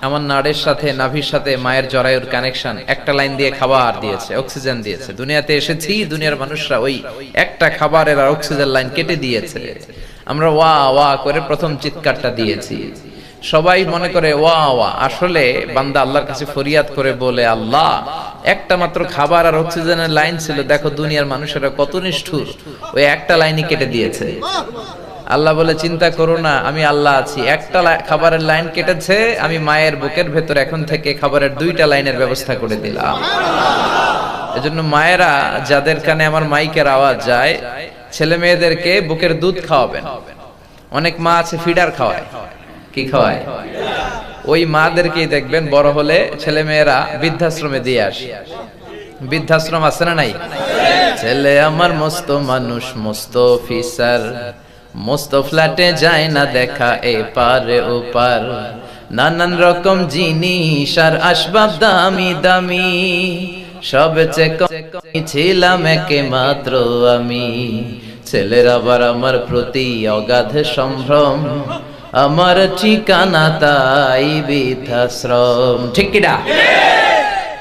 আমার নাড়ের সাথে নাভির সাথে মায়ের জরায়ুর কানেকশন, একটা লাইন দিয়ে খাবার দিয়েছে, অক্সিজেন দিয়েছে। দুনিয়াতে এসেছি, দুনিয়ার মানুষরা ওই একটা খাবারের আর অক্সিজেন লাইন কেটে দিয়েছে। আমরা ওয়া ওয়া করে প্রথম চিৎকারটা দিয়েছি। সবাই মনে করে ওয়া ওয়া, আসলে বান্দা আল্লাহর কাছে ফরিয়াদ করে বলে, আল্লাহ একটা মাত্র খাবার আর অক্সিজেনের লাইন ছিল, দেখো দুনিয়ার মানুষেরা কত নিষ্ঠুর, ওই একটা লাইনই কেটে দিয়েছে। আল্লাহ বলে, চিন্তা করো না, আমি আল্লাহ আছি। একটা খাবারের লাইন কেটেছে, আমি মায়ের বুকের ভেতর এখন থেকে খাবারের দুইটা লাইনের ব্যবস্থা করে দিলাম। এজন্য মায়েরা, যাদের কানে আমার মাইকের আওয়াজ যায়, ছেলে মেয়েদেরকে বুকের দুধ খাওয়াবেন। অনেক মা আছে ফিডার খাওয়ায়। কি খাওয়ায়? ওই মাদেরকেই দেখবেন বড় হলে ছেলে মেয়েরা বৃদ্ধাশ্রমে দিয়ে আসে। বৃদ্ধাশ্রম আছে না নাই? ছেলে আমার মস্ত মানুষ, মস্ত অফিসার, মস্ত ফ্ল্যাটে যায় না দেখা এপারে ওপার, নানান রকম জিনিস আর আসবাব দামি দামি, সবচেয়ে কম ছিলাম একে মাত্র আমি। ছেলের আবার আমার প্রতি অগাধ সম্ভ্রম, আমার ঠিকানা তাই বৃদ্ধাশ্রম। ঠিক কিনা?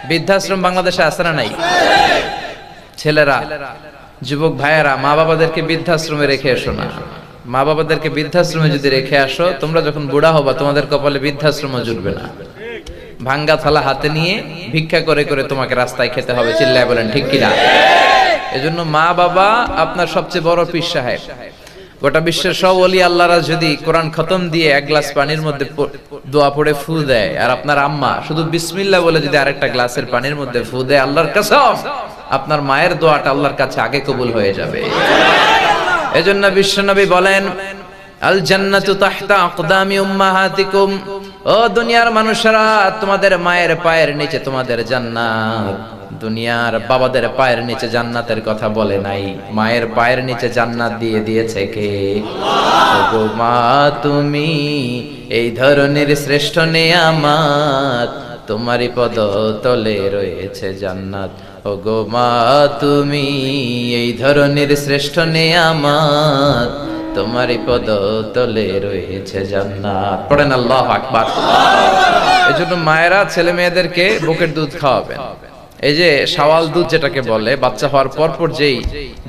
বৃদ্ধাশ্রম বাংলাদেশে আছে না নাই? ছেলেরা, যুবক ভাইয়েরা, মা বাবাদেরকে বৃদ্ধাশ্রমে রেখে এসো না। মা বাবাদেরকে বৃদ্ধাশ্রমে যদি রেখে আসো, তোমরা যখন বুড়া হবা তোমাদের কপালে বৃদ্ধাশ্রম জুটবে না। ভাঙ্গা থালা হাতে নিয়ে ভিক্ষা করে করে তোমাকে রাস্তায় খেতে হবে। চিল্লায় বলেন ঠিক কিনা? এজন্য মা বাবা আপনার সবচেয়ে বড় পীর সাহেব। গোটা বিশ্বের সব ওলি আল্লাহরা যদি কোরআন খতম দিয়ে এক গ্লাস পানির মধ্যে দোয়া পড়ে ফু দেয়, আর আপনার আম্মা শুধু বিসমিল্লাহ বলে যদি আরেকটা গ্লাসের পানির মধ্যে ফু দেয়, আল্লাহর কসম আপনার মায়ের দোয়াটা আল্লাহর কাছে আগে কবুল হয়ে যাবে। এজন্য বিশ্বনবী বলেন, আল জান্নাতু তাহতা আকদামি উম্মাহাতিকুম, ও দুনিয়ার মানুষেরা, তোমাদের মায়ের পায়ের নিচে তোমাদের জান্নাত। দুনিয়ার বাবাদের পায়ের নিচে জান্নাতের কথা বলে নাই, মায়ের পায়ের নিচে জান্নাত দিয়ে দিয়েছে কে? ওগো মা, তুমি এই ধরনের শ্রেষ্ঠ নেয়ামত, তোমারই পদ তলে রয়েছে জান্নাত। ওগো মা, তুমি এই ধরনের শ্রেষ্ঠ নেয়ামত, তোমারই পদ তলে রয়েছে জান্নাত। পড়েন আল্লাহু আকবার। এজন্য মায়েরা ছেলে মেয়েদেরকে বুকের দুধ খাওয়াবেন। এই যে শাওয়াল দুধ যেটাকে বলে, বাচ্চা হওয়ার পর যেই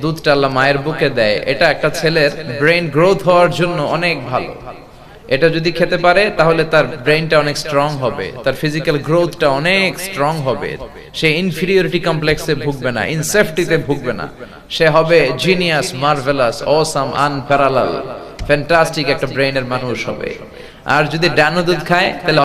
দুধটা আল্লাহ মায়ের বুকে দেয়, এটা একটা ছেলের ব্রেন গ্রোথ হওয়ার জন্য অনেক ভালো। এটা যদি খেতে পারে তাহলে তার ব্রেনটা অনেক স্ট্রং হবে, তার ফিজিক্যাল গ্রোথটা অনেক স্ট্রং হবে। সে ইনফিরিয়রিটি কমপ্লেক্সে ভুগবে না, ইনসেফটিতে ভুগবে না। সে হবে genius, marvellous, awesome, unparalleled, fantastic একটা ব্রেনের মানুষ হবে। আর যদি ডানো দুধ খায় তাহলে